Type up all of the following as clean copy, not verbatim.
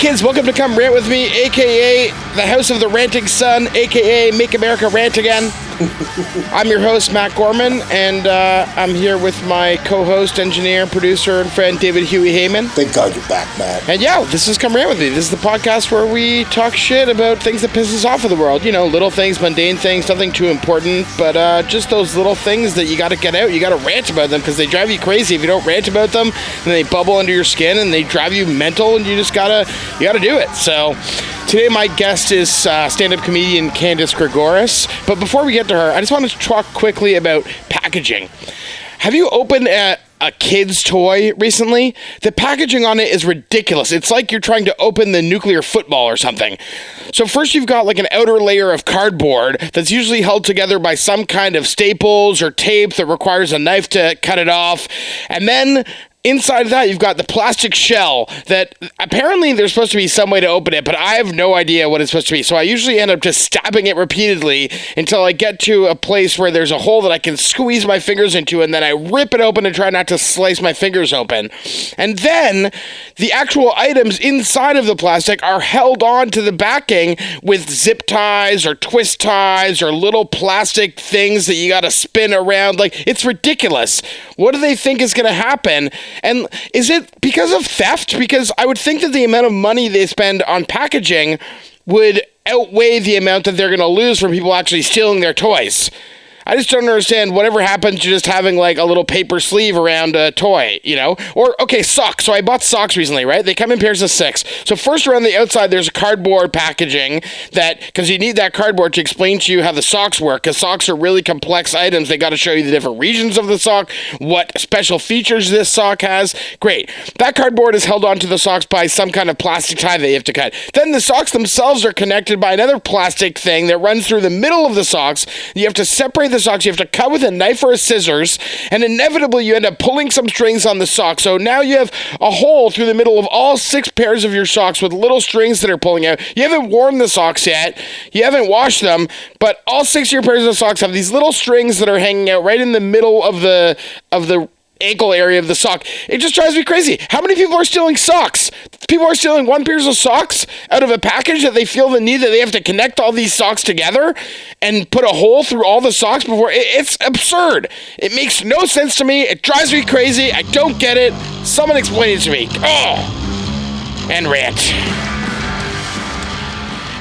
kids, welcome to Come Rant With Me, a.k.a. the House of the Ranting Sun, a.k.a. Make America Rant Again. I'm your host, Matt Gorman, and I'm here with my co-host, engineer, producer, and friend, David Huey Hayman. Thank God you're back, Matt. And yeah, this is Come Rant With Me. This is the podcast where we talk shit about things that piss us off in the world. You know, little things, mundane things, nothing too important, but just those little things that you gotta get out. You gotta rant about them because they drive you crazy. If you don't rant about them, then they bubble under your skin and they drive you mental, and you gotta do it. So today my guest is stand-up comedian CANDICE GREGORIS. But before we get to her, I just want to talk quickly about packaging. Have you opened a kid's toy recently? The packaging on it is ridiculous. It's like you're trying to open the nuclear football or something. So first you've got like an outer layer of cardboard that's usually held together by some kind of staples or tape that requires a knife to cut it off. And then inside of that, you've got the plastic shell that apparently there's supposed to be some way to open it, but I have no idea what it's supposed to be. So I usually end up just stabbing it repeatedly until I get to a place where there's a hole that I can squeeze my fingers into, and then I rip it open and try not to slice my fingers open. And then the actual items inside of the plastic are held on to the backing with zip ties or twist ties or little plastic things that you got to spin around. Like, it's ridiculous. What do they think is going to happen? And is it because of theft? Because I would think that the amount of money they spend on packaging would outweigh the amount that they're going to lose from people actually stealing their toys. I just don't understand whatever happens to just having like a little paper sleeve around a toy, you know? Or, okay, socks. So I bought socks recently, right? They come in pairs of 6. So first around the outside, there's a cardboard packaging that, because you need that cardboard to explain to you how the socks work, because socks are really complex items. They got to show you the different regions of the sock, what special features this sock has. Great. That cardboard is held onto the socks by some kind of plastic tie that you have to cut. Then the socks themselves are connected by another plastic thing that runs through the middle of the socks. You have to separate the socks, you have to cut with a knife or a scissors, and inevitably you end up pulling some strings on the sock. So now you have a hole through the middle of all 6 pairs of your socks with little strings that are pulling out. You haven't worn the socks yet, you haven't washed them, but all 6 of your pairs of socks have these little strings that are hanging out right in the middle of the ankle area of the sock. It just drives me crazy. How many people are stealing socks? People are stealing 1 pair of socks out of a package that they feel the need that they have to connect all these socks together and put a hole through all the socks before. It's absurd. It makes no sense to me. It drives me crazy. I don't get it. Someone explain it to me. Oh, and rant.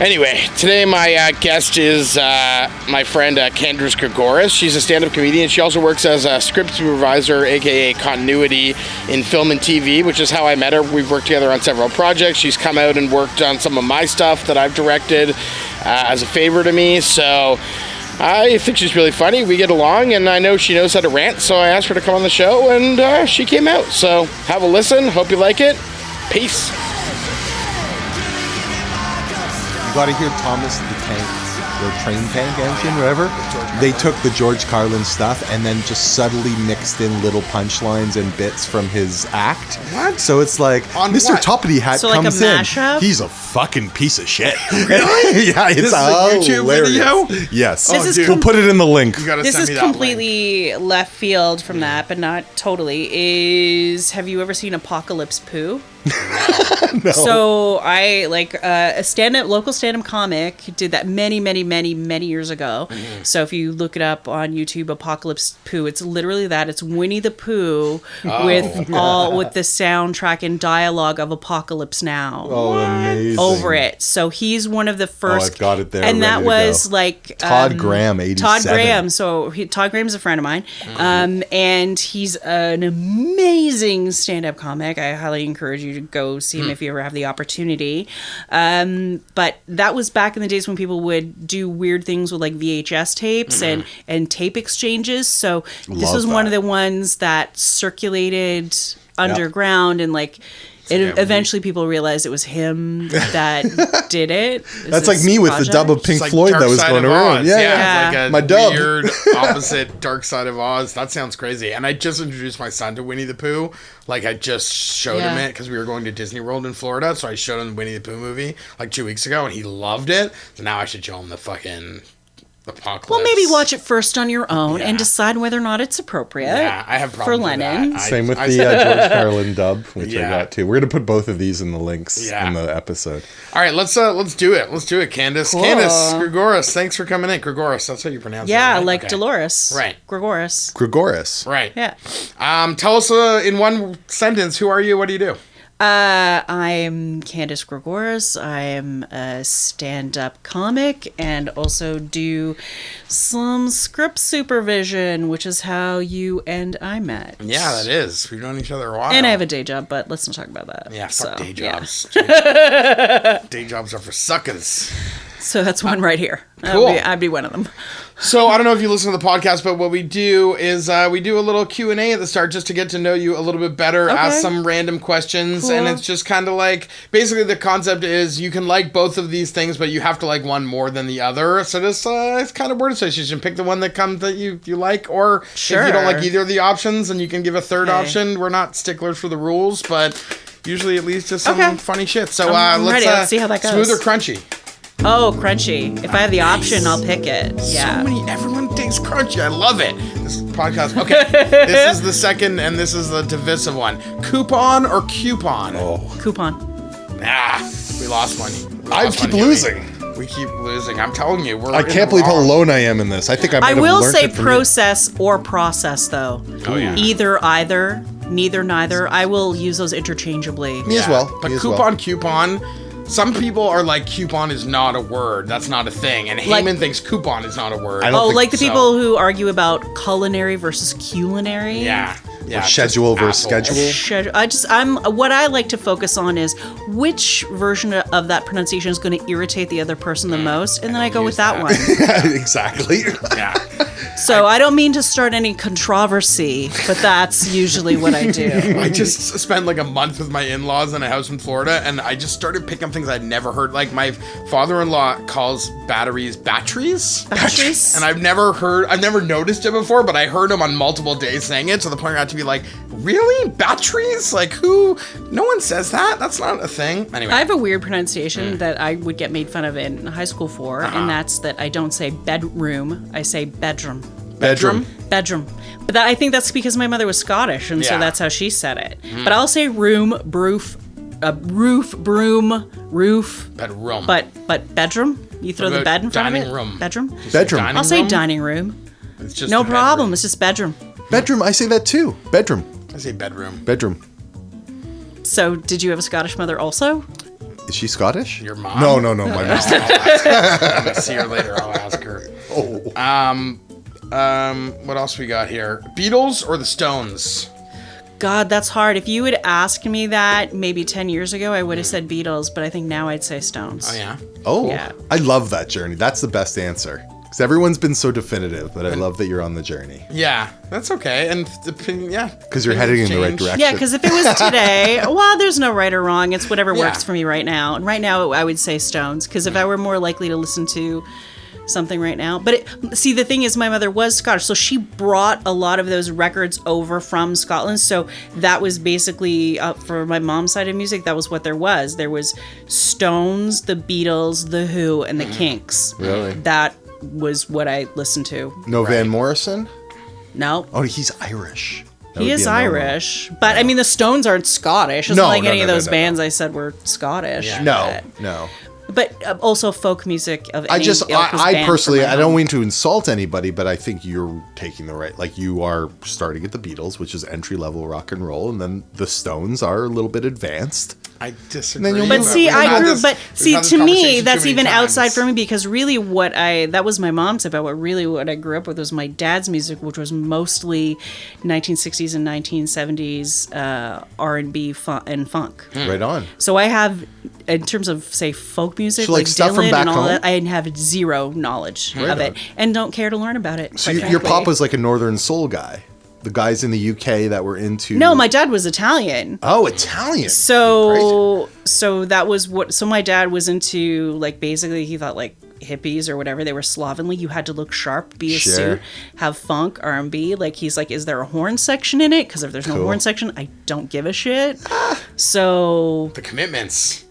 Anyway, today my guest is my friend CANDICE GREGORIS. She's a stand-up comedian. She also works as a script supervisor, a.k.a. continuity, in film and TV, which is how I met her. We've worked together on several projects. She's come out and worked on some of my stuff that I've directed as a favor to me. So I think she's really funny. We get along, and I know she knows how to rant, so I asked her to come on the show, and she came out. So have a listen. Hope you like it. Peace. You gotta hear Thomas the Tank, the train tank engine, whatever. They took the George Carlin stuff and then just subtly mixed in little punchlines and bits from his act. What? So it's like, On Mr. what? Toppity Hat So like comes a in. mashup? He's a fucking piece of shit. Really? Yeah, it's This is a YouTube hilarious. video? Yes. This is We'll put it in the link. You gotta This send is me that link. completely left field from that, but not totally. Have you ever seen Apocalypse Poo? No. So I like a local stand-up comic did that many years ago. Mm-hmm. So if you look it up on YouTube, Apocalypse Poo, it's literally that. It's Winnie the Pooh with the soundtrack and dialogue of Apocalypse Now. Oh, amazing. Over it. So he's one of the first. I've got it there, and that ready to was go. like Todd Graham, 87. Todd Graham. So Todd Graham's a friend of mine, and he's an amazing stand-up comic. I highly encourage you to go see him if you ever have the opportunity. But that was back in the days when people would do weird things with like VHS tapes and tape exchanges. So this Love was one of that. the ones that circulated underground and like. Eventually, people realized it was him that did it. That's like me with the dub of Pink It's like Floyd Dark that was Side going of around. Oz. Yeah. It's like a My dub. weird opposite Dark Side of Oz. That sounds crazy. And I just introduced my son to Winnie the Pooh. Like, I just showed him it because we were going to Disney World in Florida. So I showed him the Winnie the Pooh movie like 2 weeks ago, and he loved it. So now I should show him the fucking Apocalypse. Well, maybe watch it first on your own and decide whether or not it's appropriate. Yeah, I have problems for Lennon. with that. Same with the George Carlin dub, which I got too. We're gonna put both of these in the links in the episode. All right, let's do it. Let's do it, Candice. Cool. Candice Gregoris, thanks for coming in. Gregoris, that's how you pronounce it. Yeah, right? like Okay. Dolores. Right. Gregoris. Right. Yeah. Tell us in one sentence, who are you? What do you do? I'm Candice Gregoris. I am a stand-up comic and also do some script supervision, which is how you and I met. Yeah, that is. We've known each other a while. And I have a day job, but let's not talk about that. Yeah, fuck day yeah. jobs. Day jobs are for suckers. So that's one right here. Cool. I'd be one of them. So I don't know if you listen to the podcast, but what we do is we do a little Q&A at the start just to get to know you a little bit better, ask some random questions, and it's just kind of like, basically the concept is you can like both of these things, but you have to like one more than the other. So this it's kind of word association. Pick the one that comes that you like, or if you don't like either of the options, and you can give a third option. We're not sticklers for the rules, but usually it leads to some funny shit. So let's see how that goes. Smooth or crunchy? Oh, crunchy. If I have the option, I'll pick it. Yeah. Everyone thinks crunchy. I love it. This podcast. Okay. This is the second, and this is the divisive one. Coupon or coupon? Coupon. We lost one. I keep losing. We keep losing. I'm telling you. I can't believe how alone I am in this. I think I might have will learned say it from process or process, though. Oh, yeah. Either, neither. I will use those interchangeably. Me as well. But Me as coupon. Some people are like, coupon is not a word. That's not a thing. And Hayman thinks coupon is not a word. Like the people who argue about culinary versus culinary. Yeah. Or schedule versus schedule. What I like to focus on is which version of that pronunciation is going to irritate the other person the most, and then I go with that one. Exactly. Yeah. So I don't mean to start any controversy, but that's usually what I do. I just spent like a month with my in-laws in a house in Florida, and I just started picking up things I'd never heard. Like my father-in-law calls batteries. And I've never noticed it before, but I heard him on multiple days saying it, to the point where I had to be like, really? Batteries? Like who? No one says that. That's not a thing. Anyway. I have a weird pronunciation that I would get made fun of in high school for, and that's that I don't say bedroom, I say bedroom. Bedroom. But I think that's because my mother was Scottish, and so that's how she said it. But I'll say room, roof, broom, roof. Bedroom. But bedroom? You throw the bed in front of it? Dining room. Bedroom? I'll say dining room. It's just no problem. It's just bedroom. Bedroom. I say that too. Bedroom. I say bedroom. Bedroom. So, did you have a Scottish mother also? Is she Scottish? Your mom? No. My mom. I'm gonna see her later. I'll ask her. What else we got here? Beatles or the Stones? God, that's hard. If you had asked me that maybe 10 years ago, I would have said Beatles, but I think now I'd say Stones. Oh, yeah? Oh, yeah. I love that journey. That's the best answer. Because everyone's been so definitive, but I love that you're on the journey. Yeah, that's okay. And because you're heading in the right direction. Yeah, because if it was today, well, there's no right or wrong. It's whatever works for me right now. And right now, I would say Stones, because if I were more likely to listen to something right now. But see, the thing is, my mother was Scottish, so she brought a lot of those records over from Scotland. So that was basically, for my mom's side of music, that was what there was. There was Stones, the Beatles, the Who, and the Kinks. Really? That was what I listened to. No Van Morrison? No. Oh, he's Irish. He is Irish, but I mean, the Stones aren't Scottish. It's not like any of those bands I said were Scottish. Yeah. No. But also folk music of any I personally, I don't mean to insult anybody, but I think you're taking the right, like you are starting at the Beatles, which is entry level rock and roll, and then the Stones are a little bit advanced. I disagree. But see, to me, that's even outside for me, because really that was my mom's about. What I grew up with was my dad's music, which was mostly 1960s and 1970s R&B and funk. Right on. So I have, in terms of, say, folk music, so like stuff Dylan from back and all home? that, I have zero knowledge of it, and don't care to learn about it. So your pop was like a Northern Soul guy. The guys in the UK that were into... No, my dad was Italian. Oh, Italian. So that was what... So my dad was into, like, basically, he thought, like, hippies or whatever, they were slovenly. You had to look sharp, be a suit, have funk, R&B. Like, he's like, is there a horn section in it? Because if there's no horn section, I don't give a shit. So... The commitments.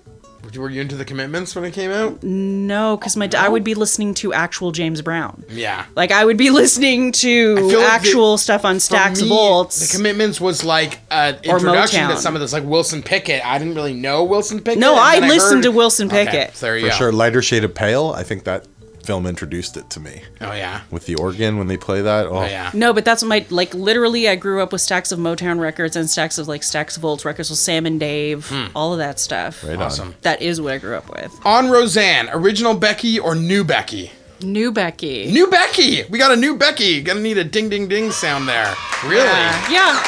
Were you into the Commitments when it came out? No, because I would be listening to actual James Brown. Yeah. Like, I would be listening to actual stuff on Stacks of Bolts. The Commitments was like an introduction to some of this, like Wilson Pickett. I didn't really know Wilson Pickett. No, I listened to Wilson Pickett. Okay, there you For go. sure. Lighter Shade of Pale. I think that film introduced it to me. Oh, yeah. With the organ when they play that. Oh, yeah. No, but that's my, like, literally I grew up with stacks of Motown records and stacks of Volts records with Sam and Dave, all of that stuff. Right Awesome. on. That is what I grew up with. On Roseanne, original Becky or new Becky? New Becky. New Becky! We got a new Becky. Gonna need a ding ding ding sound there. Really? Yeah.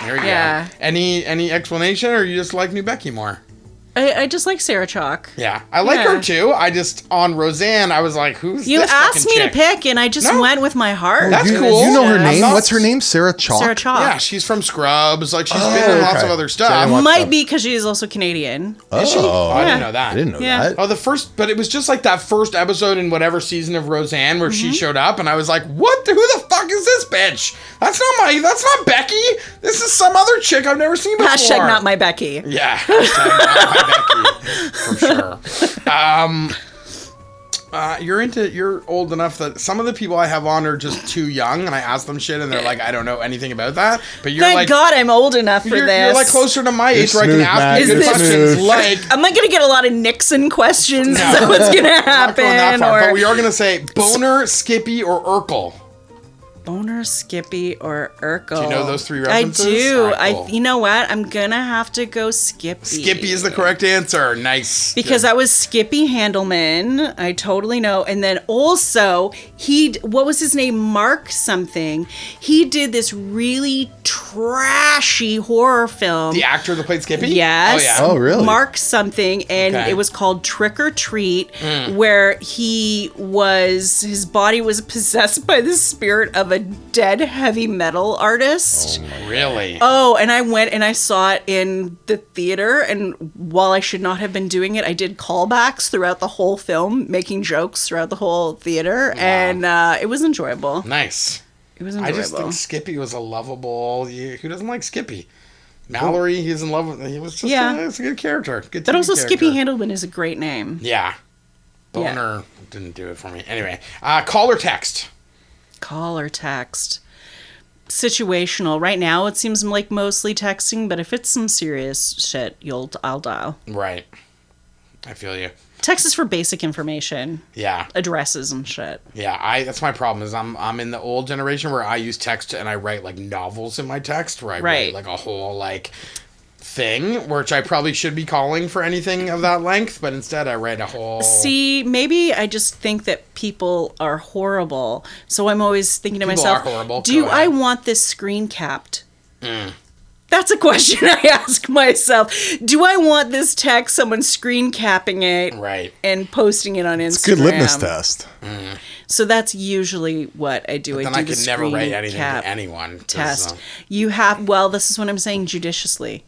There you Yeah. go. Any explanation, or you just like new Becky more? I just like Sarah Chalk. Yeah, I like her too. I just, on Roseanne, I was like, who's You this asked me fucking to chick? pick, and I just went with my heart. That's you, cool. You know her Yeah. name? I'm not- What's her name? Sarah Chalk? Sarah Chalk. Yeah, she's from Scrubs. Like, she's been in lots of other stuff. Might be because she is also Canadian. Is she? Oh, I didn't know that. I didn't know Yeah. that. Oh, but it was just like that first episode in whatever season of Roseanne where she showed up, and I was like, what? Who the fuck is this bitch? That's not Becky. This is some other chick I've never seen before. Hashtag not my Becky. Yeah, hashtag not my Becky. For sure. You're old enough that some of the people I have on are just too young, and I ask them shit, and they're like, I don't know anything about that. But you're Thank like, God I'm old enough for this. You're like closer to my age where I can smooth, ask Matt. you good Is this- questions. smooth. Like, Am I going to get a lot of Nixon questions? Is No. that what's going to I'm not going that happen? far, Or but we are going to say Boner, Skippy, or Urkel. Boner, Skippy, or Urkel? Do you know those three references? I do. All right, cool. You know what? I'm going to have to go Skippy. Skippy is the correct answer. Nice. Because Good. that was Skippy Handelman. I totally know. And then also, what was his name? Mark something. He did this really trashy horror film. The actor that played Skippy? Yes. Oh, yeah. Oh, really? Mark something, and Okay. it was called Trick or Treat, where his body was possessed by the spirit of a dead heavy metal artist. Really? Oh, and I went and I saw it in the theater, and while I should not have been doing it, I did callbacks throughout the whole film, making jokes throughout the whole theater, and it was enjoyable. Nice. It was I enjoyable. just think Skippy was a lovable... Who doesn't like Skippy? Mallory, he's in love with... He was just it's a good character. Good but TV also, character. Skippy Handelman is a great name. Yeah. Boner didn't do it for me. Anyway, call or text? Call or text. Situational. Right now, it seems like mostly texting, but if it's some serious shit, I'll dial. Right. I feel you. Text is for basic information, Yeah. addresses and shit. Yeah, that's my problem is I'm in the old generation where I use text and I write like novels in my text where I write like a whole like thing, which I probably should be calling for anything of that length, but instead I write a whole... See, maybe I just think that people are horrible, so I'm always thinking to People myself, are horrible. do Go I ahead. want this screen capped? That's a question I ask myself. Do I want this text, someone screen capping it Right. and posting it on Instagram? It's a good litmus test. So that's usually what I do. Then I I do the could never screen write anything cap to anyone. 'cause, test. You have, well, this is what I'm saying, judiciously.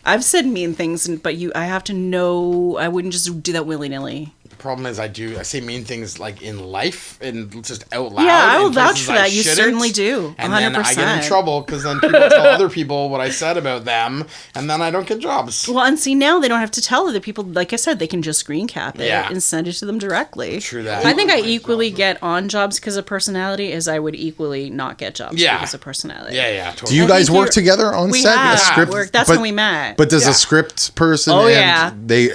I've said mean things, but I have to know. I wouldn't just do that willy nilly. the problem is I say mean things like in life and just out loud. Yeah, I in will vouch places for I that. You shouldn't. certainly do. 100%. And then I get in trouble because then people tell other people what I said about them, and then I don't get jobs. Well, and see, now they don't have to tell other people. Like I said, they can just screen cap it Yeah. and send it to them directly. True that. I think I equally get on jobs because of personality as I would equally not get jobs Yeah. because of personality. Yeah, totally. Do you I guys think work you're- together on We set? have. That's but- when we met. But does Yeah. a script person Oh, and yeah.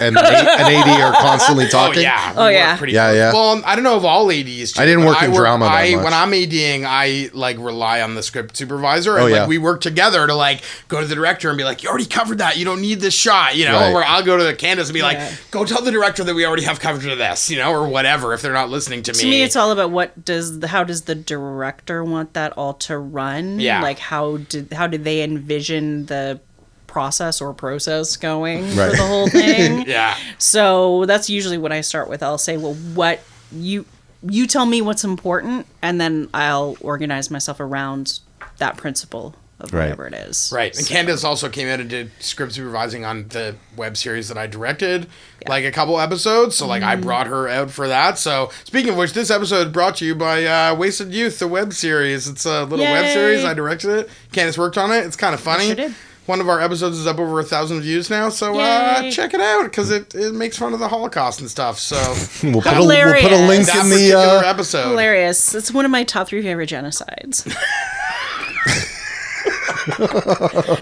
an AD are constantly talking? Oh yeah. Oh, we yeah. work pretty Yeah, close. yeah. Well, I don't know if all ADs. do, I didn't but work in drama that much. When I'm ADing, I like rely on the script supervisor, and Oh, yeah. like we work together to like go to the director and be like, "You already covered that. You don't need this shot," you know. Right. Or I'll go to the Candice and be Yeah. like, "Go tell the director that we already have coverage of this," you know, or whatever. If they're not listening to me. To me, it's all about how does the director want that all to run? Yeah. Like how did they envision the process going Right. for the whole thing? Yeah. So that's usually what I start with. I'll say, well, what you tell me what's important, and then I'll organize myself around that principle of Right. whatever it is. Right. And So- Candice also came in and did script supervising on the web series that I directed, like a couple episodes. So, like, I brought her out for that. So, speaking of which, this episode brought to you by Wasted Youth, the web series. It's a little web Yay. series. I directed it. Candice worked on it. It's kind of funny. sure did. one of our episodes is up over 1,000 views now. So check it out because it makes fun of the Holocaust and stuff. So we'll put a link that in the episode. Hilarious. It's one of my top 3 favorite genocides.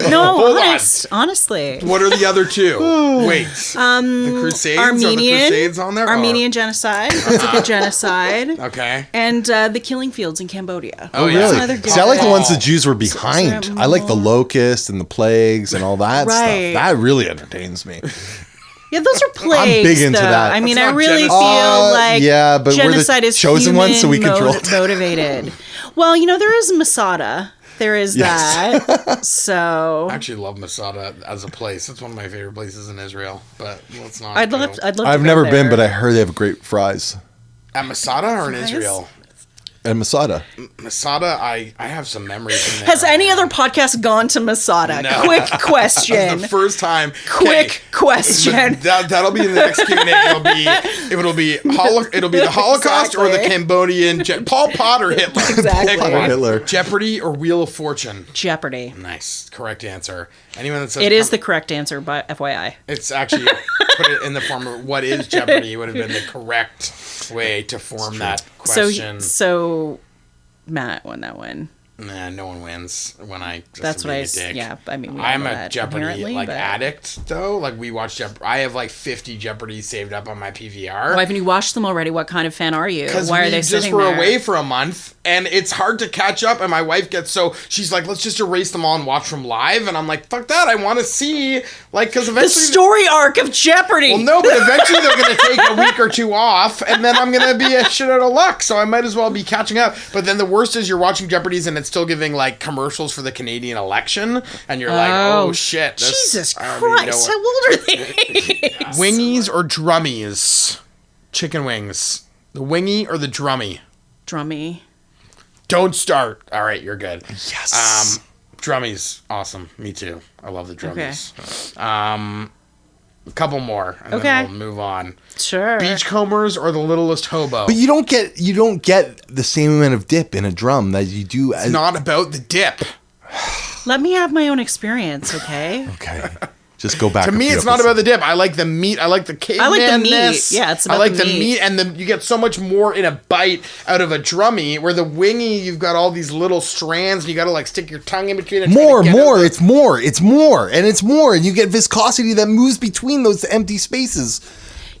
No, honestly. What are the other 2? Wait. The Crusades? Armenian. Are the Crusades on there? Armenian genocide. That's a good genocide. Okay. And the killing fields in Cambodia. Oh, really? See, I like the ones the Jews were behind. I like the locusts and the plagues and all that stuff. That really entertains me. Yeah, those are plagues. I'm big into that. I mean, I really feel like but genocide is chosen human ones, so we control motivated. Well, there is Masada. There is that. So I actually love Masada as a place. It's one of my favorite places in Israel. But let's not. I'd love. I've never been, but I heard they have great fries. At Masada or in Israel? At Masada. Masada, I have some memories from there. Has any other podcast gone to Masada? No. Quick question. That's the first time. Quick question. That'll be in the next Q&A. It'll be the Holocaust or the Cambodian. Pol Pot or Hitler. Exactly. Pick one. Hitler. Jeopardy or Wheel of Fortune. Jeopardy. Nice, correct answer. Anyone that says it is the correct answer, but FYI, it's actually put it in the form of what is Jeopardy would have been the correct way to form that question. So Matt won that one. Nah, no one wins when I. Just That's what I. dick. Yeah, I mean, we I'm know a that Jeopardy addict though. Like we watch Jeopardy. I have like 50 Jeopardy saved up on my PVR. Why haven't you watched them already? What kind of fan are you? Why are they sitting were there? away for a month, and it's hard to catch up. And my wife gets she's like, let's just erase them all and watch them live. And I'm like, fuck that. I want to see because eventually the story arc of Jeopardy. Well, no, but eventually they're going to take a week or 2 off, and then I'm going to be a shit out of luck. So I might as well be catching up. But then the worst is you're watching Jeopardy's and it's still giving like commercials for the Canadian election, and you're like, oh shit, Jesus Christ, how old are they? Wingies or drummies? Chicken wings. The wingy or the drummy? Drummy. Don't start. All right, you're good. Yes. Drummies, awesome. Me too. I love the drummies. Okay. A couple more, and then we'll move on. Sure. Beachcombers or the littlest hobo? But you don't get the same amount of dip in a drum that you do. It's not about the dip. Let me have my own experience, okay? Okay. Just go back. To me, it's not about the dip. I like the meat. I like the caveman. I like the meat. Yeah, it's about I like the meat, and you get so much more in a bite out of a drummy. Where the wingy, you've got all these little strands, and you got to like stick your tongue in between. And more. It's more, and you get viscosity that moves between those empty spaces.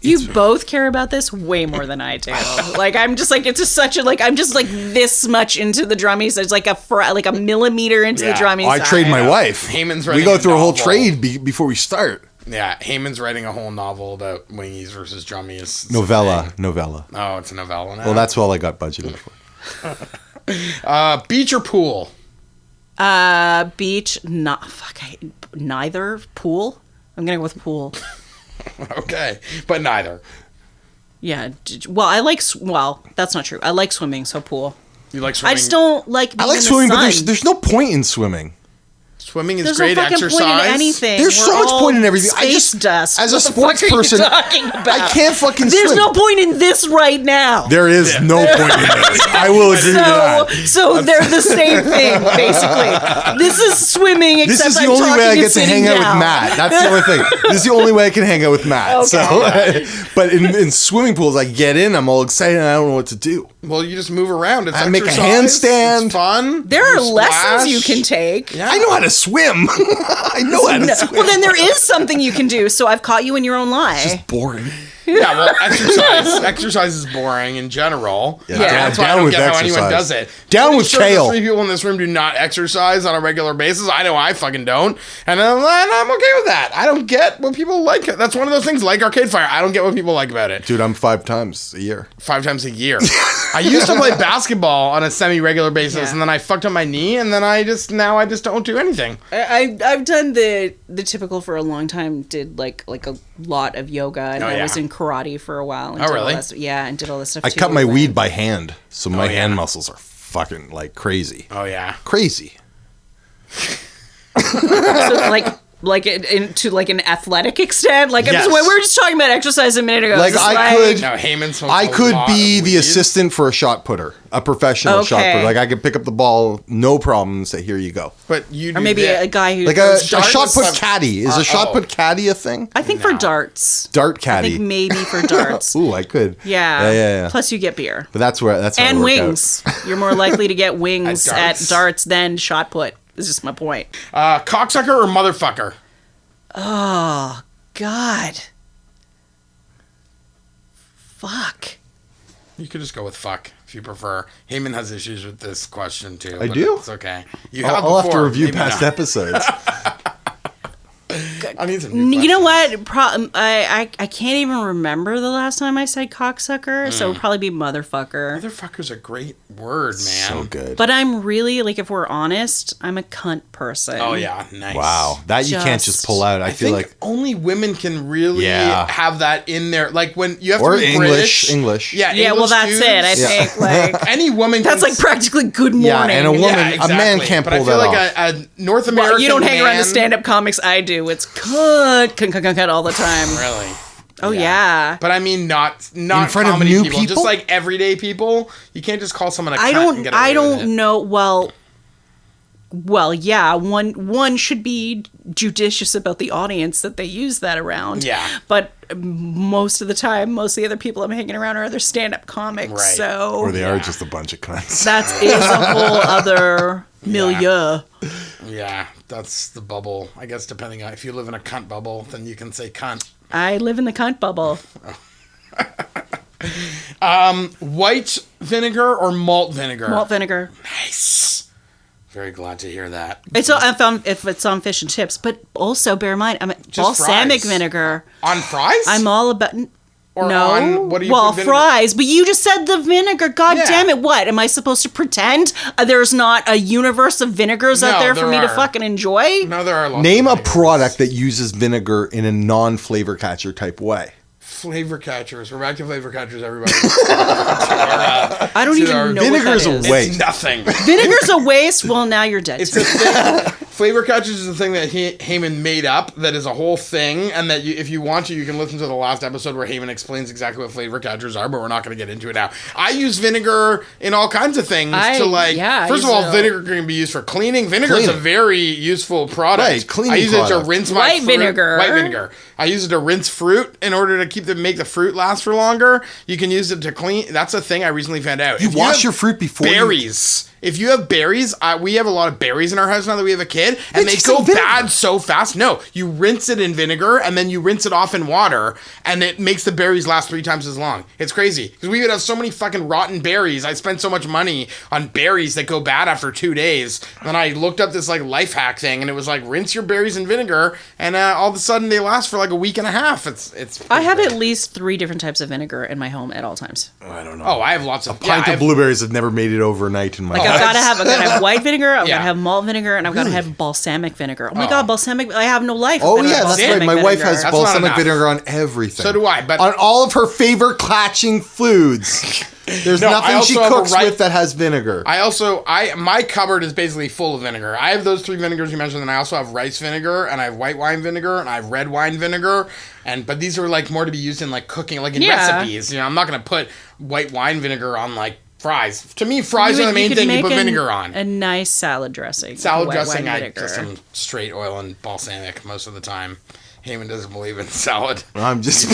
You both care about this way more than I do. Like I'm just like it's just such a like I'm just like this much into the drummies. There's like a millimeter into the drummies. I trade my wife. Hayman's we go through a whole trade before we start. Yeah, Hayman's writing a whole novel about wingies versus drummies. Novella. Oh, it's a novella now. Well, that's all I got budgeted for. Beach or pool? Beach. Neither. Pool. I'm gonna go with pool. Okay, but neither. Yeah. Well, that's not true. I like swimming, so pool. You like swimming? I just don't like being I like in swimming, the but sun. there's no point in swimming. Swimming is There's great no fucking exercise. point in anything. There's so We're much all point in everything. Space dust. As a What the sports fuck are you person, talking about? I can't fucking There's swim. no point in this right now. There is no point in this. I will agree to that. So they're the same thing, basically. This is swimming, except This is the I'm only way I talking get to and hang sitting out down. with Matt. That's the only thing. This is the only way I can hang out with Matt. Okay. So, but in swimming pools, I get in, I'm all excited, and I don't know what to do. Well, you just move around. It's I make a exercise. handstand. It's fun. There are You lessons splash. you can take. Yeah. I know how to swim. I know how to swim. Well, then there is something you can do. So I've caught you in your own lie. It's boring. Yeah, well, exercise is boring in general. Yeah. That's why I Down don't with get how anyone exercise. does it. Down Pretty with sure kale. The 3 people in this room do not exercise on a regular basis. I know I fucking don't, and I'm okay with that. I don't get what people like. That's one of those things like Arcade Fire. I don't get what people like about it. Dude, I'm 5 times a year. 5 times a year. I used to play basketball on a semi-regular basis, and then I fucked up my knee, and then I just don't do anything. I've done the typical for a long time. Did like a lot of yoga, and I was in karate for a while. And Oh, did really? All that, yeah, and did all this stuff. I too, cut my and- weed by hand, so my yeah. hand muscles are fucking like crazy. Oh yeah. Crazy. So like Like to like an athletic extent, like Yes. we were just talking about exercise a minute ago. Like It's I could, No, Hayman smokes I a could lot be of the weed. assistant for a shot putter, a professional shot Okay. putter. Like I could pick up the ball, no problem, and say, "Here you go." But you or maybe a guy who Like a throws darts. shot put some- caddy. Is a shot oh. put caddy a thing? I think for darts. Dart I caddy. think maybe for darts. Ooh, I could. Yeah. Yeah. Plus you get beer. But that's how And it worked wings. You're more likely to get wings At at darts? darts than shot put. Is just my point. Cocksucker or motherfucker? Oh, God. Fuck. You could just go with fuck if you prefer. Hayman has issues with this question too. I but do? It's okay. You have I'll have to before, review maybe past not. episodes. I need some new You know questions. what? I can't even remember the last time I said cocksucker, so it would probably be motherfucker. Motherfucker's a great word, man. So good. But I'm really, like, if we're honest, I'm a cunt person. Oh yeah, nice. Wow, that you can't just pull out. I feel think like only women can really Yeah. have that in there. Like when you have or to be English. British. Yeah, Yeah, well, English that's dudes. it. I think, like, Any woman. that's can like practically good morning. Yeah, and a woman, Yeah, a man exactly. can't but pull I feel that like off. a North American. Well, you don't hang around the man- stand-up comics I do. It's cunt all the time. Really. Oh, yeah. But I mean, not In front of comedy new people, just people? like everyday people. You can't just call someone a cunt I and get away with it. don't know. Well, yeah. One should be judicious about the audience that they use that around. Yeah. But most of the time, most of the other people I'm hanging around are other stand-up comics. Right. So or they are just a bunch of cunts. that is a whole other milieu. Yeah, that's the bubble. I guess depending on if you live in a cunt bubble, then you can say cunt. I live in the cunt bubble. White vinegar or malt vinegar? Malt vinegar. Nice. Very glad to hear that. I found if it's on fish and chips, but also bear in mind, I'm balsamic fries. vinegar. On fries? I'm all about. Or No, on- what do you well, put vinegar? fries. But you just said the vinegar. God Yeah. damn it! What am I supposed to pretend? There's not a universe of vinegars out No, there for there me to are. fucking enjoy. No, there are lots Name of a vinegars. product that uses vinegar in a non-flavor catcher type way. Flavor catchers. We're back to flavor catchers, everybody. I don't to our- even know Vinegar's what a that is. waste. It's nothing. Vinegar's a waste. Well, now you're dead. It's a thing. Flavor catchers is a thing that Hayman made up that is a whole thing, and that if you want to, you can listen to the last episode where Hayman explains exactly what flavor catchers are, but we're not going to get into it now. I use vinegar in all kinds of things I first of all, use it. vinegar can be used for cleaning. Vinegar is a Cleaning. very useful product. Right, cleaning I use it to product. rinse my White fruit. vinegar. White vinegar. I use it to rinse fruit in order to make the fruit last for longer. You can use it to clean. That's a thing I recently found out. You If wash have your fruit before you- berries. If you have berries, we have a lot of berries in our house now that we have a kid, and they just go like vinegar. bad so fast. No, you rinse it in vinegar, and then you rinse it off in water, and it makes the berries last 3 times as long. It's crazy because we would have so many fucking rotten berries. I spent so much money on berries that go bad after 2 days. And I looked up this like life hack thing, and it was like rinse your berries in vinegar, and all of a sudden they last for like a week and a half. It's. I have at least 3 different types of vinegar in my home at all times. I don't know. Oh, I have lots of Pint of blueberries have never made it overnight in my Like life. I've got to have white vinegar. I've got Yeah. to have malt vinegar, and I've got to have balsamic vinegar. Oh my god, balsamic! I have no life. Oh without yeah, that's balsamic right. My wife has That's not balsamic enough. vinegar on everything. So do I, but- on all of her favorite catching foods. There's No, I nothing she also have a cooks right- with that has vinegar. My cupboard is basically full of vinegar. I have those 3 vinegars you mentioned, and I also have rice vinegar, and I have white wine vinegar, and I have red wine vinegar, but these are like more to be used in like cooking, like in Yeah. recipes. I'm not gonna put white wine vinegar on like fries. To me, fries are the main could thing you make put vinegar on. A nice salad dressing. Salad White dressing, wine I vinegar. just some straight oil and balsamic most of the time. Hayman doesn't believe in salad. I'm just.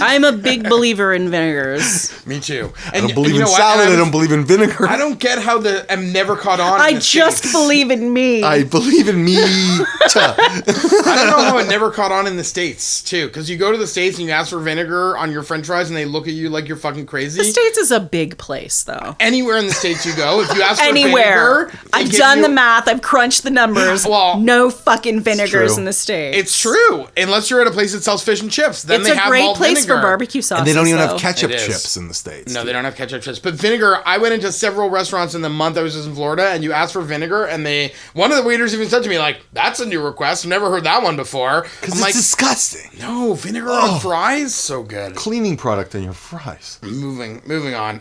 I'm a big believer in vinegars. Me too. I don't believe in salad. I don't believe in vinegar. I don't get how I'm never caught on. I in the just States. believe in me. I believe in me. I don't know how it never caught on in the States, too. Because you go to the States and you ask for vinegar on your french fries and they look at you like you're fucking crazy. the States is a big place, though. Anywhere in the States you go, if you ask for Anywhere. vinegar... they I've give done you- the math. I've crunched the numbers. Well, no fucking vinegars true. in the States. It's true. Unless you're at a place that sells fish and chips. Then It's they a have great malt place vinegar. for barbecue sauces. And they don't even though. have ketchup It is. chips in the States. No, they don't have ketchup chips. But vinegar, I went into several restaurants in the month I was just in Florida, and you asked for vinegar, and one of the waiters even said to me, like, that's a new request. I've never heard that one before. Because I'm it's like, disgusting. no, vinegar on fries? So good. Cleaning product on your fries. Moving on.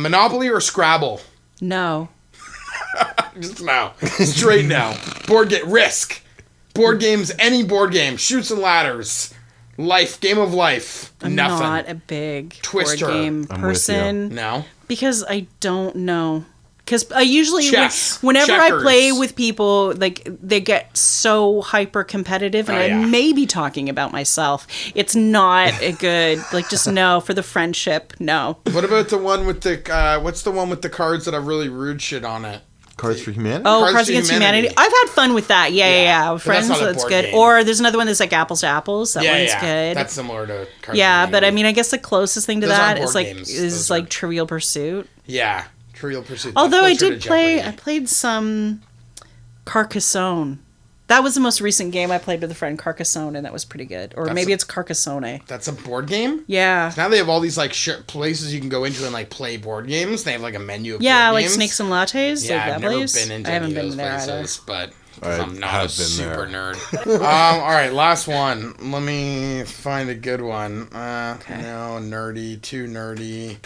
Monopoly or Scrabble? No. Just now. Straight now. Board game. Risk. Board games, any board game, Chutes and Ladders, Life, Game of Life, I'm nothing. not a big Twister. board game I'm with you. person. No? Because I don't know. Because I usually, Chess. whenever Checkers. I play with people, like, they get so hyper competitive, and Oh, yeah. I may be talking about myself. It's not a good, like, just no, for the friendship, no. What about the one with the, what's the one with the cards that have really rude shit on it? Cards for Humanity? Oh, Cards Cards for Against Humanity. Humanity. I've had fun with that. Yeah. With But that's friends, not a that's board good. game. Or there's another one that's like Apples to Apples. That Yeah, one's yeah. good. That's similar to Cards Yeah, for but I Humanity. mean, I guess the closest thing to Those that aren't is board like games. is Those like are- Trivial Pursuit. Yeah. Trivial Pursuit. Although I That's closer did to play, I Jeopardy. played some Carcassonne. That was the most recent game I played with a friend, Carcassonne, and that was pretty good. Or maybe it's Carcassonne. That's a board game? Yeah. Now they have all these, like, places you can go into and, like, play board games. They have, like, a menu of Yeah, board like games. Snakes and Lattes. Yeah, like I've that never place. been into I haven't any of been those there places, but I I'm not have a been super there. nerd. All right, last one. Let me find a good one. No, nerdy, too nerdy.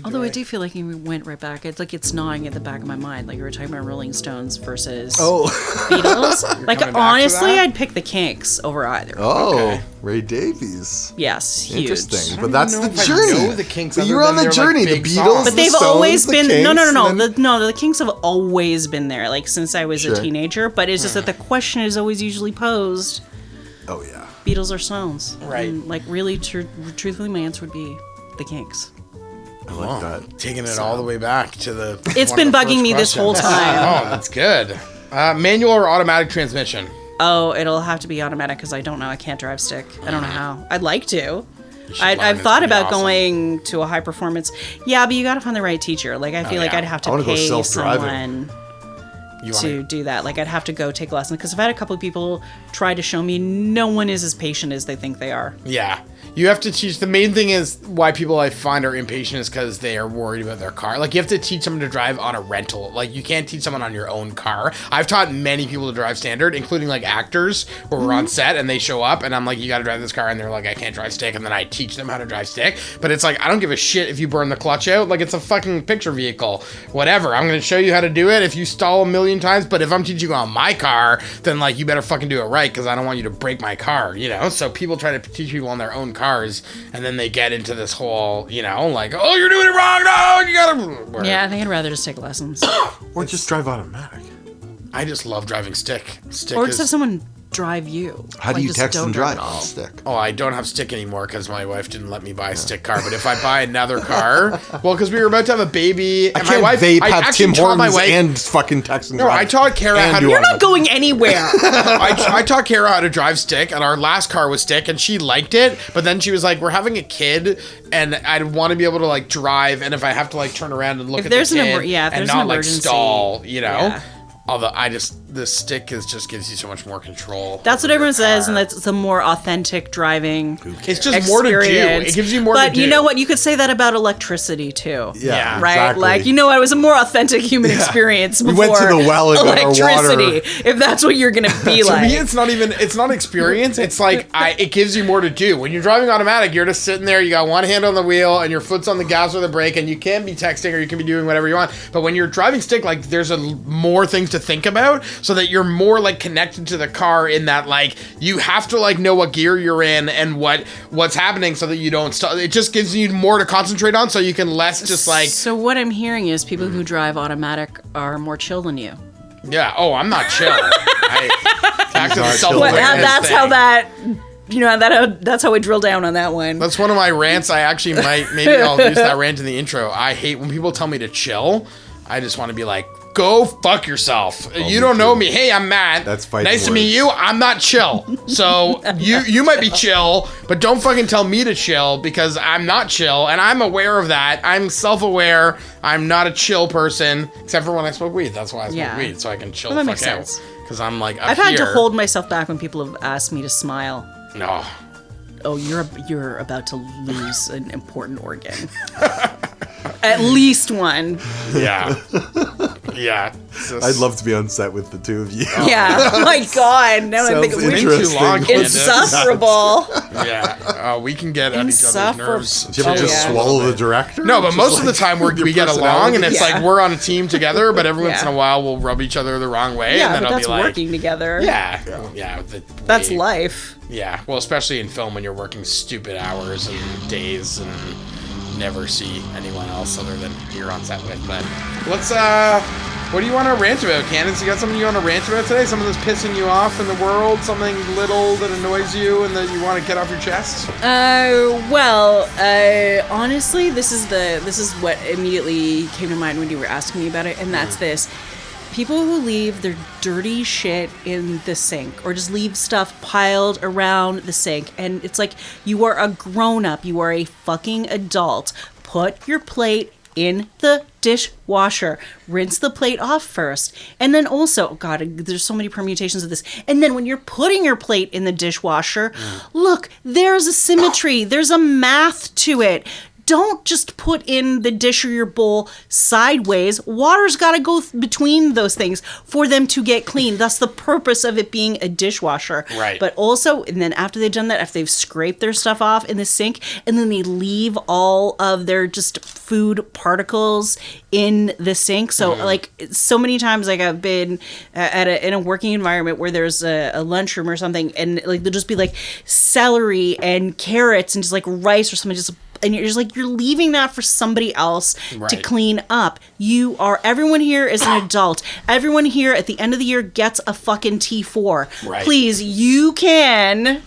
Although I do feel like you went right back. It's like it's gnawing at the back of my mind. Like we were talking about Rolling Stones versus Beatles. Like coming back to honestly, that? I'd pick the Kinks over either. Oh, Okay. Ray Davies. Yes, huge. Interesting. I But don't that's know the if I journey. know the Kinks But other you're than on the their, like, journey. The big Beatles, songs. But the they've Stones, always the been Kinks, no. and then- The Kinks have always been there. Like since I was Sure. a teenager. But it's just that the question is always usually posed: Oh yeah. Beatles or Stones? Right. And, like really, truthfully, my answer would be the Kinks. I like that. Taking it all the way back to the. It's one of been the bugging first me this whole questions. time. Oh, that's good. Manual or automatic transmission? Oh, it'll have to be automatic because I don't know. I can't drive stick. I don't know how. I'd like to. should I've learn. It's thought gonna be about awesome. going to a high performance. Yeah, but you got to find the right teacher. Like I feel like yeah. I'd have I to wanna go pay self-driving. someone You to want do that. Like I'd have to go take lessons because I've had a couple of people try to show me no one is as patient as they think they are. Yeah. You have to teach. The main thing is why people I find are impatient is because they are worried about their car. Like you have to teach someone to drive on a rental. Like you can't teach someone on your own car. I've taught many people to drive standard, including like actors where we're on set and they show up and I'm like, you got to drive this car, and they're like, I can't drive stick, and then I teach them how to drive stick. But it's like I don't give a shit if you burn the clutch out. Like it's a fucking picture vehicle. Whatever. I'm gonna show you how to do it if you stall a million times. But if I'm teaching you on my car, then like you better fucking do it right because I don't want you to break my car. You know. So people try to teach people on their own cars, and then they get into this whole, you know, like, oh, you're doing it wrong. No, you gotta. Yeah, I think I'd rather just take lessons. Or just drive automatic. I just love driving stick. Stick Or is. just have someone drive you. How do Like, you just text don't and drive at all. on stick? Oh, I don't have stick anymore because my wife didn't let me buy a stick car. But if I buy another car, well, because we were about to have a baby, and I my can't wife, vape, I have actually Tim taught my Hortons wife. and fucking text and No, drive. I taught Kara And how to. do You're not going anywhere. I taught Kara how to drive stick, and our last car was stick, and she liked it. But then she was like, "We're having a kid, and I want to be able to like drive, and if I have to like turn around and look If at there's the an kid, if and there's not an like emergency, stall, you know." yeah. Although the stick is just gives you so much more control. That's what over your everyone says, car. and that's the more authentic driving. It's just more to do. experience. It gives you more to But do. you know what? You could say that about electricity too. Yeah. Right? exactly. Like, you know, it was a more authentic human experience We before went to the well and got our electricity. water. If that's what you're going to be To like. me, it's not experience. It's like it gives you more to do. When you're driving automatic, you're just sitting there. You got one hand on the wheel and your foot's on the gas or the brake, and you can be texting or you can be doing whatever you want. But when you're driving stick, like there's more things to think about, so that you're more like connected to the car. In that, like you have to like know what gear you're in and what's happening, so that you don't stop. It just gives you more to concentrate on, so you can less just like So what I'm hearing is people who drive automatic are more chill than you. yeah. Oh, I'm not chill. Back to the not chill. self-awareness Well, That's thing. how that, you know, that's how we drill down on that one. That's one of my rants. I actually maybe I'll use that rant in the intro. I hate when people tell me to chill. I just want to be like, go fuck yourself. You me don't know too. me. Hey, I'm Matt. That's fighting nice to meet words. you. I'm not chill. So you might be chill, but don't fucking tell me to chill because I'm not chill, and I'm aware of that. I'm self-aware. I'm not a chill person, except for when I smoke weed. That's why I smoke Yeah. weed, so I can chill Well, that the makes fuck out. sense. Because I'm like up I've had to here. hold myself back when people have asked me to smile. No. Oh, you're about to lose an important organ. At least one. Yeah. Yeah. I'd love to be on set with the two of you. Yeah. Oh my God. Now I think Sounds we'd be interesting. Too long, Candace. insufferable. Yeah. We can get on each other's nerves. Did you ever just swallow the director? No, but Just most of the time we get along, and it's like we're on a team together, but every once in a while we'll rub each other the wrong way, Yeah, and then but I'll that's be like, working together. yeah. That's life. Yeah, well, especially in film when you're working stupid hours and days and never see anyone else other than you're on set with. But let's, what do you want to rant about, Candace? You got something you want to rant about today? Something that's pissing you off in the world? Something little that annoys you and that you want to get off your chest? Honestly, this is what immediately came to mind when you were asking me about it, and that's this. People who leave their dirty shit in the sink or just leave stuff piled around the sink. And it's like, you are a grown-up. You are a fucking adult. Put your plate in the dishwasher. Rinse the plate off first. And then also, God, there's so many permutations of this. And then when you're putting your plate in the dishwasher, look, there's a symmetry. There's a math to it. Don't just put in the dish or your bowl sideways. Water's got to go between those things for them to get clean. That's the purpose of it being a dishwasher. Right. But also, and then after they've done that, after they've scraped their stuff off in the sink, and then they leave all of their just food particles in the sink. So like so many times, like I've been in a working environment where there's a lunchroom or something, and like there'll just be like celery and carrots and just like rice or something, just. And you're just like, you're leaving that for somebody else to clean up. Everyone here is an adult. Everyone here at the end of the year gets a fucking T4. Right. Please, you can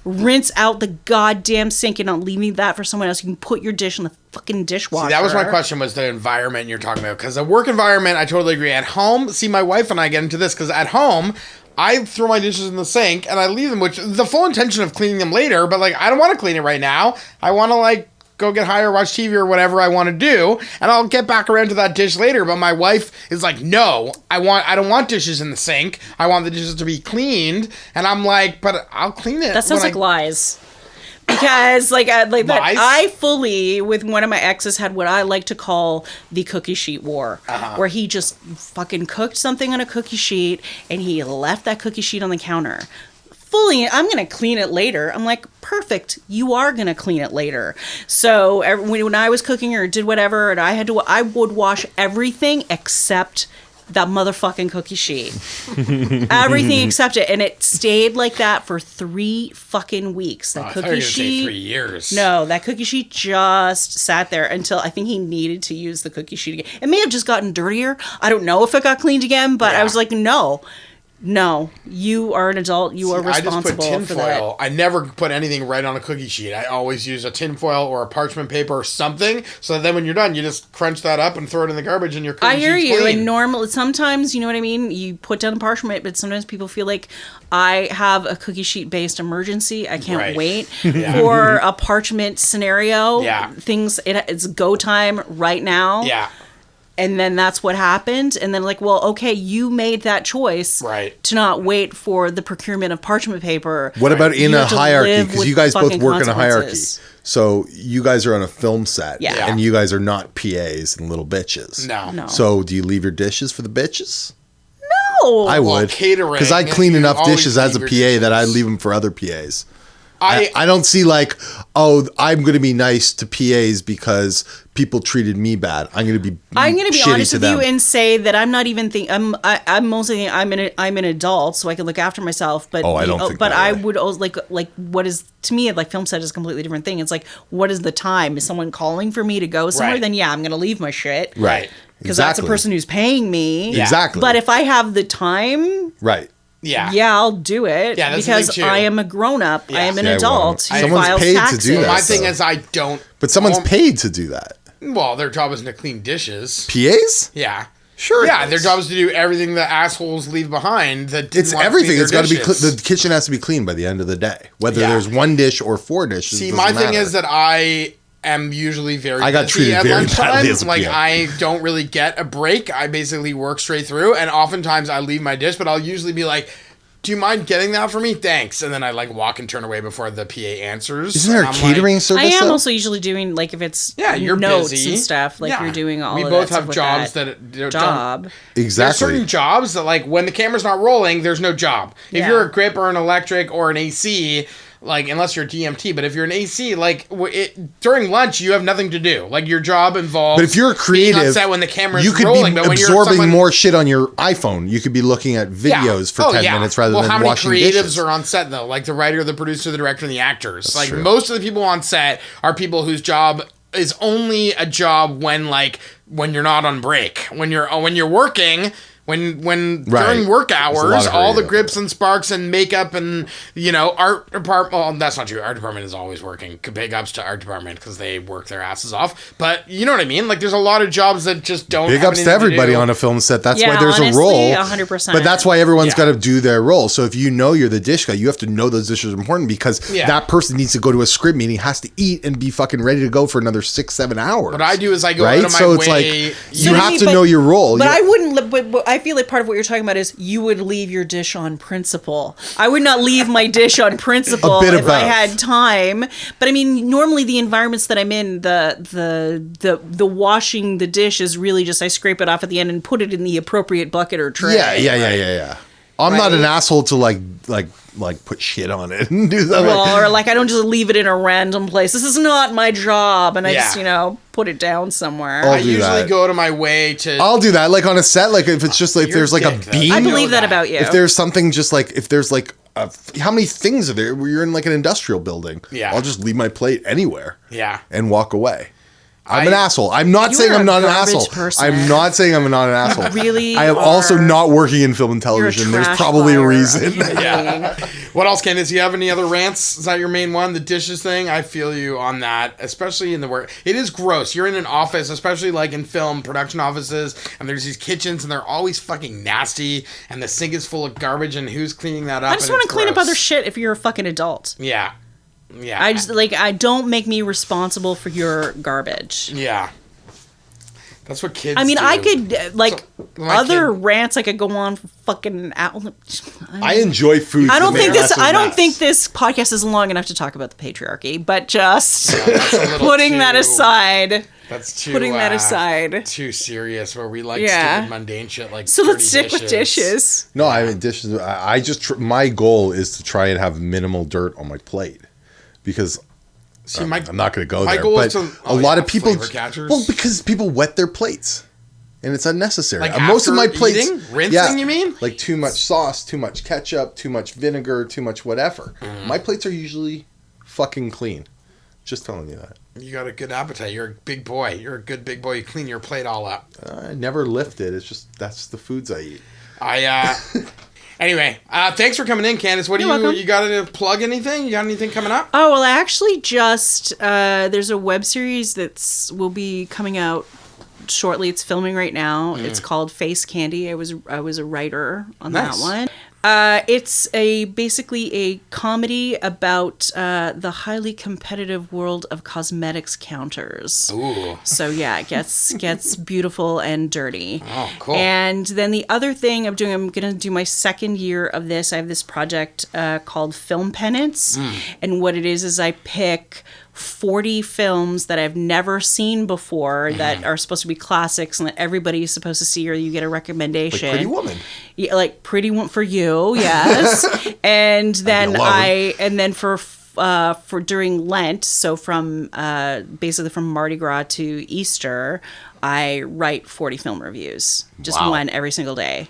rinse out the goddamn sink and not leaving that for someone else. You can put your dish in the fucking dishwasher. See, that was my question, was the environment you're talking about. Because the work environment, I totally agree. At home, see, my wife and I get into this, because at home, I throw my dishes in the sink and I leave them, which the full intention of cleaning them later, but like I don't want to clean it right now. I want to like go get high or watch TV or whatever I want to do, and I'll get back around to that dish later. But my wife is like, no, I don't want dishes in the sink. I want the dishes to be cleaned. And I'm like, but I'll clean it. That sounds like lies. Because I fully, with one of my exes, had what I like to call the cookie sheet war, where he just fucking cooked something on a cookie sheet and he left that cookie sheet on the counter. Fully, I'm going to clean it later. I'm like, perfect. You are going to clean it later. So when I was cooking or did whatever, and I would wash everything except that motherfucking cookie sheet. Everything except it. And it stayed like that for 3 fucking weeks. That cookie sheet. Say 3 years. No, that cookie sheet just sat there until I think he needed to use the cookie sheet again. It may have just gotten dirtier. I don't know if it got cleaned again, but I was like, no, you are an adult. You are responsible I just put for that. tinfoil. I never put anything right on a cookie sheet. I always use a tinfoil or a parchment paper or something. So then when you're done, you just crunch that up and throw it in the garbage and your cookie sheet's clean. I hear you. And normally, sometimes, you know what I mean? You put down the parchment, but sometimes people feel like I have a cookie sheet based emergency. I can't wait for a parchment scenario. Yeah. It's go time right now. Yeah. And then that's what happened. And then like, well, okay, you made that choice to not wait for the procurement of parchment paper. What about in a hierarchy? Because you guys both work in a hierarchy. So you guys are on a film set. Yeah. And you guys are not PAs and little bitches. No. So do you leave your dishes for the bitches? No. I would. Catering. Because I clean enough dishes as a PA dishes. that I leave them for other PAs. I don't see like, oh, I'm going to be nice to PAs because people treated me bad. I'm going to be honest with you and say that I'm not even I'm mostly thinking I'm an adult, so I can look after myself. But I don't think but that I way. would also like what is to me like film set is a completely different thing. It's like, what is the time? Is someone calling for me to go somewhere? Then yeah, I'm going to leave my shit. Right. Because that's a person who's paying me. Yeah. Exactly. But if I have the time, right. Yeah, I'll do it because I am a grown-up. Yeah. I am an adult. Someone's paid taxes. To do that. My thing is I don't... But someone's paid to do that. Well, their job isn't to clean dishes. PAs? Yeah. Sure. Yeah, their job is to do everything the assholes leave behind. It's everything. It's got to be... The kitchen has to be clean by the end of the day. Whether there's 1 dish or 4 dishes. See, my thing is that I am usually very busy got treated at very lunchtime. badly as a like, PA. I don't really get a break. I basically work straight through, and oftentimes I leave my dish, but I'll usually be like, do you mind getting that for me? Thanks. And then I like walk and turn away before the PA answers. Isn't there a catering service? I am though? also usually doing like if it's you're notes busy. and stuff. Like you're doing all. We of both that have stuff jobs with that job. There's Exactly. certain jobs that like when the camera's not rolling, there's no job. If you're a grip or an electric or an AC. Like, unless you're DMT, but if you're an AC, like, during lunch, you have nothing to do. Like, your job involves But if you're creative, being on set when the camera's you could rolling. be But when absorbing you're more shit on your iPhone. You could be looking at videos for 10 minutes rather than washing how many creatives dishes. are on set, though? Like, the writer, the producer, the director, and the actors. That's like, true. most of the people on set are people whose job is only a job when you're not on break. When you're working... When during work hours, all the grips and sparks and makeup and, art department, well, that's not true. Art department is always working. Big ups to art department because they work their asses off. But you know what I mean? Like, there's a lot of jobs that just don't Big ups to everybody on a film set. That's why there's honestly, a role. 100%. But that's why everyone's got to do their role. So if you know you're the dish guy, you have to know those dishes are important because that person needs to go to a script meeting, has to eat and be fucking ready to go for another 6-7 hours. What I do is I go out of my so way. it's like you have to know your role. But I wouldn't. But I feel like part of what you're talking about is you would leave your dish on principle. I would not leave my dish on principle if I had time. But I mean, normally the environments that I'm in, the washing the dish is really just I scrape it off at the end and put it in the appropriate bucket or tray. Yeah. I'm not an asshole to like put shit on it and do that. Well, or like I don't just leave it in a random place. This is not my job, and I just put it down somewhere. I usually go to my way to. I'll do that, like on a set, like if it's just like there's like a beam. I believe that about you. If there's something just like if there's like how many things are there? Where you're in like an industrial building. Yeah, I'll just leave my plate anywhere. Yeah, and walk away. I'm an asshole. I'm not saying I'm not an asshole. Person. I'm not saying I'm not an asshole. Really, I am also not working in film and television. There's probably a reason. Yeah. What else, Candice? Do you have any other rants? Is that your main one? The dishes thing? I feel you on that, especially in the work. It is gross. You're in an office, especially like in film production offices, and there's these kitchens, and they're always fucking nasty, and the sink is full of garbage, and who's cleaning that up? I just want to clean up other shit if you're a fucking adult. Yeah. Yeah. I don't make me responsible for your garbage. Yeah. That's what kids I mean, do. I could, other rants I could go on for fucking out. I enjoy food. I don't think this podcast is long enough to talk about the patriarchy, but just putting that aside. That's too putting that aside. Too serious where we like stupid mundane shit like so let's stick with dishes. No, I mean dishes. I just my goal is to try and have minimal dirt on my plate. Because I'm not going to go there. But a lot of people, because people wet their plates, and it's unnecessary. Like most of my plates, rinsing, you mean? Like too much sauce, too much ketchup, too much vinegar, too much whatever. My plates are usually fucking clean. Just telling you that. You got a good appetite. You're a big boy. You're a good big boy. You clean your plate all up. I never lift it. It's just that's the foods I eat. Anyway, thanks for coming in, Candice. What you got to plug anything? You got anything coming up? Oh, well, I actually just, there's a web series will be coming out shortly. It's filming right now. It's called Face Candy. I was a writer on that one. It's basically a comedy about the highly competitive world of cosmetics counters. Ooh. So yeah, it gets beautiful and dirty. Oh, cool. And then the other thing I'm going to do my second year of this. I have this project called Film Penance. And what it is I pick 40 films that I've never seen before that are supposed to be classics and that everybody is supposed to see, or you get a recommendation. Like Pretty Woman. Yeah, like Pretty Woman for you, yes. And then for during Lent, so from basically from Mardi Gras to Easter, I write 40 film reviews, just one every single day.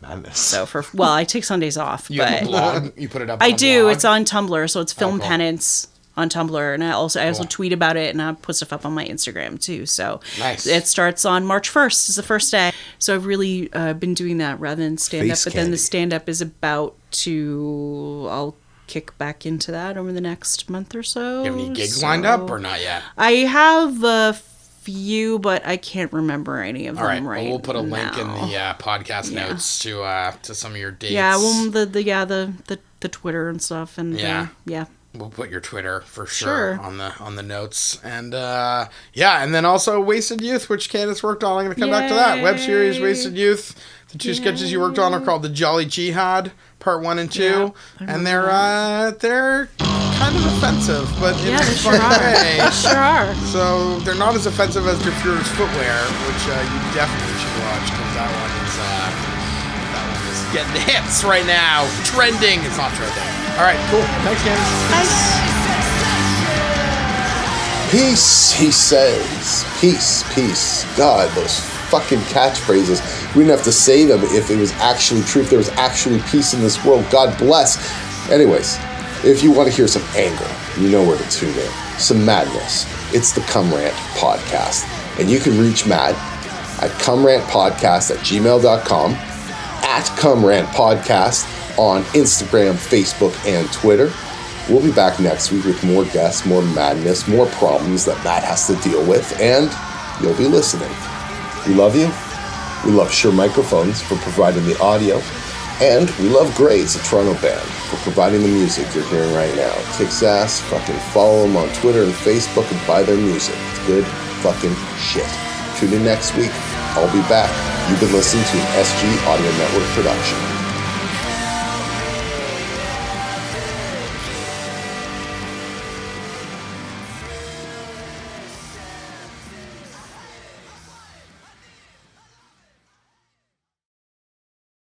Madness. So I take Sundays off. You have a blog? You put it up? I do. Blog? It's on Tumblr, so it's Film Penance on Tumblr, and I also tweet about it, and I put stuff up on my Instagram too. So nice. It starts on March 1st is the first day. So I've really been doing that rather than stand up. But then the stand up is about to. I'll kick back into that over the next month or so. You have any gigs lined up or not yet? I have a few, but I can't remember any of them right now. We'll put a link in the podcast notes to some of your dates. Yeah, well, the Twitter and stuff, and We'll put your Twitter for Sure. sure on the notes. And and then also Wasted Youth, which Candice worked on. I'm going to come back to that. Web series Wasted Youth. The 2 sketches you worked on are called The Jolly Jihad, Part 1 and 2. Yeah, and they're kind of offensive, but in a they sure fun are. way. They sure are. So they're not as offensive as Der Fuhrer's Footwear, which you definitely should watch, because that one is getting the hits right now. Trending. It's not trending. All right, cool. Thanks, Candice. Peace, he says. Peace, peace. God, those fucking catchphrases. We didn't have to say them if it was actually true, if there was actually peace in this world. God bless. Anyways, if you want to hear some anger, you know where to tune in. Some madness. It's the Cum Rant Podcast. And you can reach Matt at cumrantpodcast@gmail.com, at Cum Rant Podcast on Instagram, Facebook, and Twitter. We'll be back next week with more guests, more madness, more problems that Matt has to deal with, and you'll be listening. We love you. We love Shure Microphones for providing the audio, and we love Grays, a Toronto band, for providing the music you're hearing right now. Kicks ass. Fucking follow them on Twitter and Facebook and buy their music. It's good fucking shit. Tune in next week. I'll be back. You've been listening to an SG Audio Network production.